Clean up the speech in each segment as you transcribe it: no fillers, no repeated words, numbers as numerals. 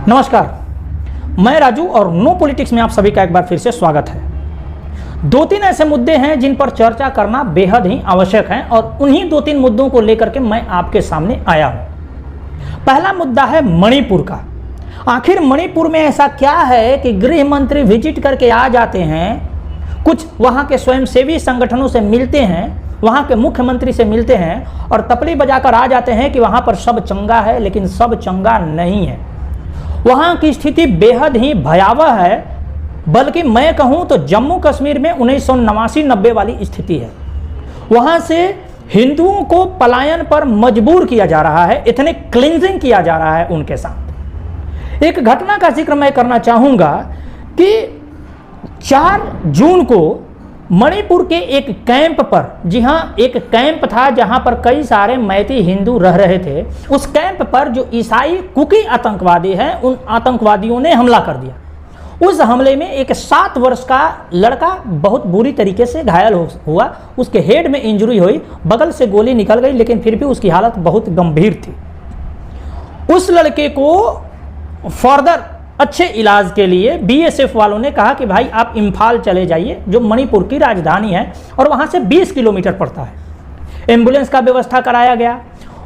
नमस्कार, मैं राजू और नो पॉलिटिक्स में आप सभी का एक बार फिर से स्वागत है। दो तीन ऐसे मुद्दे हैं जिन पर चर्चा करना बेहद ही आवश्यक है और उन्हीं दो तीन मुद्दों को लेकर के मैं आपके सामने आया हूं। पहला मुद्दा है मणिपुर का। आखिर मणिपुर में ऐसा क्या है कि गृह मंत्री विजिट करके आ जाते हैं, कुछ वहां के स्वयंसेवी संगठनों से मिलते हैं, वहां के मुख्यमंत्री से मिलते हैं और तपली बजाकर आ जाते हैं कि वहां पर सब चंगा है, लेकिन सब चंगा नहीं है। वहां की स्थिति बेहद ही भयावह है, बल्कि मैं कहूं तो जम्मू कश्मीर में 1989-90 वाली स्थिति है। वहां से हिंदुओं को पलायन पर मजबूर किया जा रहा है, इतने क्लिंजिंग किया जा रहा है उनके साथ। एक घटना का जिक्र मैं करना चाहूंगा कि 4 जून को मणिपुर के एक कैंप पर, जी हाँ, एक कैंप था जहां पर कई सारे मैती हिंदू रह रहे थे। उस कैंप पर जो ईसाई कुकी आतंकवादी हैं, उन आतंकवादियों ने हमला कर दिया। उस हमले में एक 7 वर्ष का लड़का बहुत बुरी तरीके से घायल हुआ। उसके हेड में इंजरी हुई, बगल से गोली निकल गई, लेकिन फिर भी उसकी हालत बहुत गंभीर थी। उस लड़के को फर्दर अच्छे इलाज के लिए बीएसएफ वालों ने कहा कि भाई आप इम्फाल चले जाइए, जो मणिपुर की राजधानी है और वहाँ से 20 किलोमीटर पड़ता है। एम्बुलेंस का व्यवस्था कराया गया।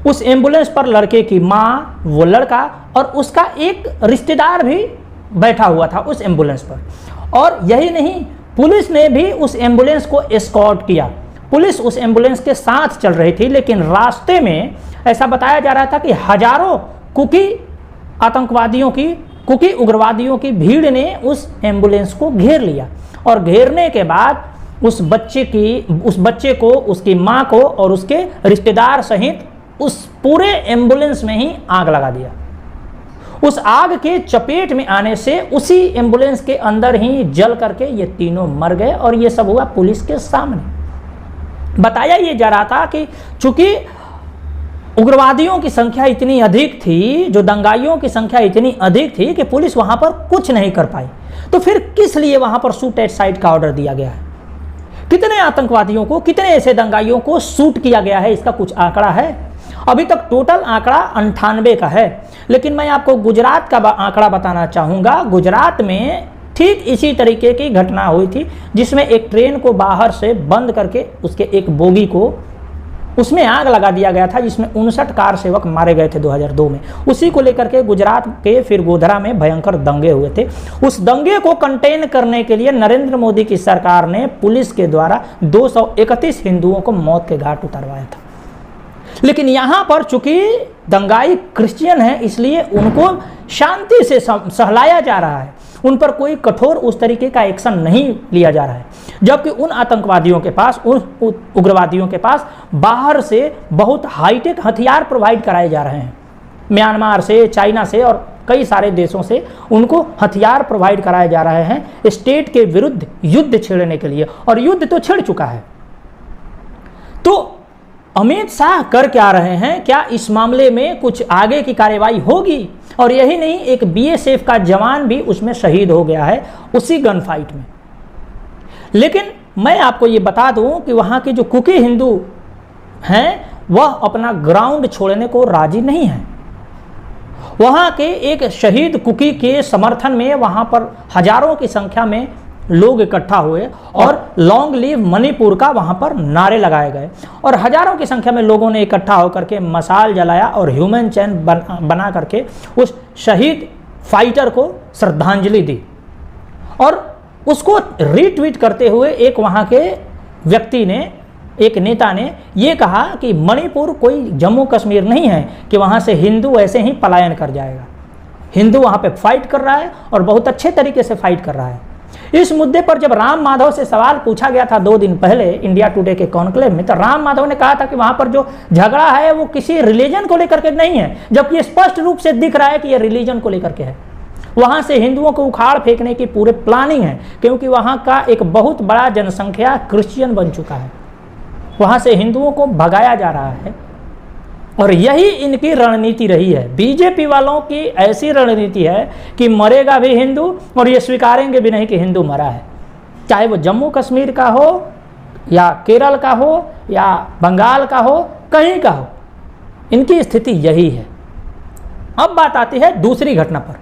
उस एम्बुलेंस पर लड़के की माँ, वो लड़का और उसका एक रिश्तेदार भी बैठा हुआ था उस एम्बुलेंस पर। और यही नहीं, पुलिस ने भी उस एम्बुलेंस को एस्कॉर्ट किया। पुलिस उस एम्बुलेंस के साथ चल रही थी, लेकिन रास्ते में ऐसा बताया जा रहा था कि हजारों कुकी आतंकवादियों की, कुकी उग्रवादियों की भीड़ ने उस एम्बुलेंस को घेर लिया और घेरने के बाद उस बच्चे को, उसकी मां को और उसके रिश्तेदार सहित उस पूरे एम्बुलेंस में ही आग लगा दिया। उस आग के चपेट में आने से उसी एम्बुलेंस के अंदर ही जल करके ये तीनों मर गए और ये सब हुआ पुलिस के सामने। बताया ये जा रहा था कि चूंकि उग्रवादियों की संख्या इतनी अधिक थी, जो दंगाइयों की संख्या इतनी अधिक थी कि पुलिस वहां पर कुछ नहीं कर पाई, तो फिर किस लिए वहां पर शूट एट साइट का ऑर्डर दिया गया है? कितने आतंकवादियों को, कितने ऐसे दंगाइयों को शूट किया गया है, इसका कुछ आंकड़ा है? अभी तक टोटल आंकड़ा 98 का है, लेकिन मैं आपको गुजरात का आंकड़ा बताना चाहूंगा। गुजरात में ठीक इसी तरीके की घटना हुई थी, जिसमें एक ट्रेन को बाहर से बंद करके उसके एक बोगी को, उसमें आग लगा दिया गया था, जिसमें 59 कार सेवक मारे गए थे 2002 में। उसी को लेकर के गुजरात के फिर गोधरा में भयंकर दंगे हुए थे। उस दंगे को कंटेन करने के लिए नरेंद्र मोदी की सरकार ने पुलिस के द्वारा 231 हिंदुओं को मौत के घाट उतरवाया था। लेकिन यहां पर चूंकि दंगाई क्रिश्चियन है, इसलिए उनको शांति से सहलाया जा रहा है, उन पर कोई कठोर उस तरीके का एक्शन नहीं लिया जा रहा है। जबकि उन आतंकवादियों के पास, उन उग्रवादियों के पास बाहर से बहुत हाईटेक हथियार प्रोवाइड कराए जा रहे हैं। म्यांमार से, चाइना से और कई सारे देशों से उनको हथियार प्रोवाइड कराए जा रहे हैं स्टेट के विरुद्ध युद्ध छेड़ने के लिए, और युद्ध तो छिड़ चुका है। तो अमित शाह कर क्या रहे हैं? क्या इस मामले में कुछ आगे की कार्रवाई होगी? और यही नहीं, एक बीएसएफ का जवान भी उसमें शहीद हो गया है उसी गन फाइट में। लेकिन मैं आपको ये बता दूं कि वहां के जो कुकी हिंदू हैं, वह अपना ग्राउंड छोड़ने को राजी नहीं है। वहां के एक शहीद कुकी के समर्थन में वहां पर हजारों की संख्या में लोग इकट्ठा हुए और लॉन्ग लिव मणिपुर का वहां पर नारे लगाए गए और हजारों की संख्या में लोगों ने इकट्ठा होकर के मशाल जलाया और ह्यूमन चैन बना करके उस शहीद फाइटर को श्रद्धांजलि दी। और उसको रीट्वीट करते हुए एक वहां के व्यक्ति ने, एक नेता ने ये कहा कि मणिपुर कोई जम्मू कश्मीर नहीं है कि वहां से हिंदू ऐसे ही पलायन कर जाएगा। हिंदू वहां पे फाइट कर रहा है और बहुत अच्छे तरीके से फाइट कर रहा है। इस मुद्दे पर जब राम माधव से सवाल पूछा गया था 2 दिन पहले इंडिया टुडे के कॉन्क्लेव में, तो राम माधव ने कहा था कि वहां पर जो झगड़ा है वो किसी रिलीजन को लेकर के नहीं है, जबकि स्पष्ट रूप से दिख रहा है कि यह रिलीजन को लेकर के है। वहां से हिंदुओं को उखाड़ फेंकने की पूरे प्लानिंग है, क्योंकि वहां का एक बहुत बड़ा जनसंख्या क्रिश्चियन बन चुका है। वहां से हिंदुओं को भगाया जा रहा है और यही इनकी रणनीति रही है। बीजेपी वालों की ऐसी रणनीति है कि मरेगा भी हिंदू और ये स्वीकारेंगे भी नहीं कि हिंदू मरा है, चाहे वो जम्मू कश्मीर का हो या केरल का हो या बंगाल का हो, कहीं का हो। इनकी स्थिति यही है। अब बात आती है दूसरी घटना पर।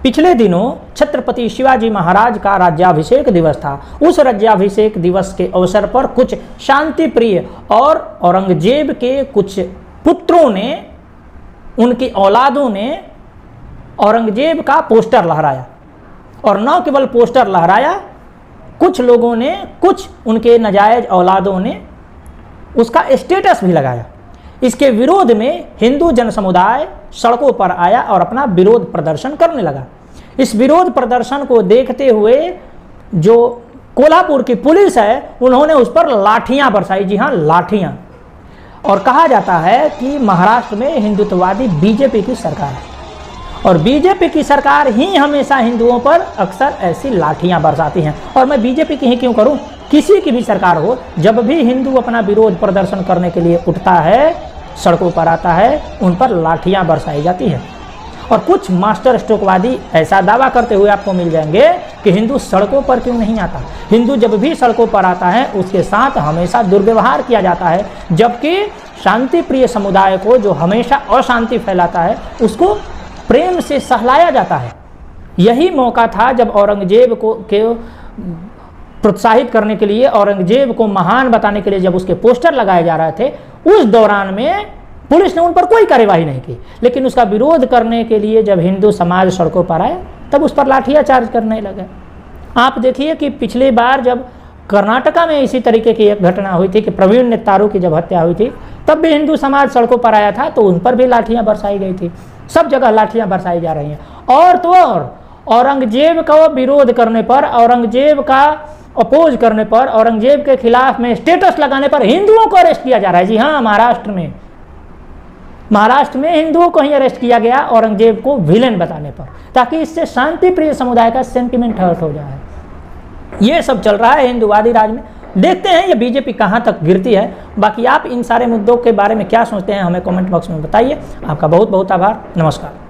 पिछले दिनों छत्रपति शिवाजी महाराज का राज्याभिषेक दिवस था। उस राज्याभिषेक दिवस के अवसर पर कुछ शांति प्रिय और औरंगजेब के कुछ पुत्रों ने, उनकी औलादों ने औरंगजेब का पोस्टर लहराया, और न केवल पोस्टर लहराया, कुछ लोगों ने, कुछ उनके नाजायज औलादों ने उसका स्टेटस भी लगाया। इसके विरोध में हिंदू जन समुदाय सड़कों पर आया और अपना विरोध प्रदर्शन करने लगा। इस विरोध प्रदर्शन को देखते हुए जो कोल्हापुर की पुलिस है, उन्होंने उस पर लाठियां बरसाई। जी हाँ, लाठियां। और कहा जाता है कि महाराष्ट्र में हिंदुत्ववादी बीजेपी की सरकार है, और बीजेपी की सरकार ही हमेशा हिंदुओं पर अक्सर ऐसी लाठियां बरसाती हैं। और मैं बीजेपी की ही क्यों करूं, किसी की भी सरकार हो, जब भी हिंदू अपना विरोध प्रदर्शन करने के लिए उठता है, सड़कों पर आता है, उन पर लाठियां बरसाई जाती है। और कुछ मास्टर स्ट्रोकवादी ऐसा दावा करते हुए आपको मिल जाएंगे कि हिंदू सड़कों पर क्यों नहीं आता। हिंदू जब भी सड़कों पर आता है, उसके साथ हमेशा दुर्व्यवहार किया जाता है, जबकि शांति प्रिय समुदाय को, जो हमेशा अशांति फैलाता है, उसको प्रेम से सहलाया जाता है। यही मौका था जब औरंगजेब को प्रोत्साहित करने के लिए, औरंगजेब को महान बताने के लिए जब उसके पोस्टर लगाए जा रहे थे, उस दौरान में पुलिस ने उन पर कोई कार्यवाही नहीं की। लेकिन उसका विरोध करने के लिए जब हिंदू समाज सड़कों पर आए, तब उस पर लाठियाचार्ज करने लगे। आप देखिए कि पिछली बार जब कर्नाटका में इसी तरीके की एक घटना हुई थी कि प्रवीण नेतारू की जब हत्या हुई थी, तब भी हिंदू समाज सड़कों पर आया था, तो उन पर भी लाठियां बरसाई गई थी। सब जगह लाठियां बरसाई जा रही हैं। और तो और औरंगजेब का विरोध करने पर, औरंगजेब का अपोज करने पर, औरंगजेब के खिलाफ में स्टेटस लगाने पर हिंदुओं को अरेस्ट किया जा रहा है। जी हाँ, महाराष्ट्र में हिंदुओं को ही अरेस्ट किया गया औरंगजेब को विलेन बताने पर, ताकि इससे शांति प्रिय समुदाय का सेंटिमेंट हर्ट हो जाए। ये सब चल रहा है हिंदुवादी राज में। देखते हैं ये बीजेपी कहां तक गिरती है। बाकी आप इन सारे मुद्दों के बारे में क्या सोचते हैं, हमें कमेंट बॉक्स में बताइए। आपका बहुत बहुत आभार। नमस्कार।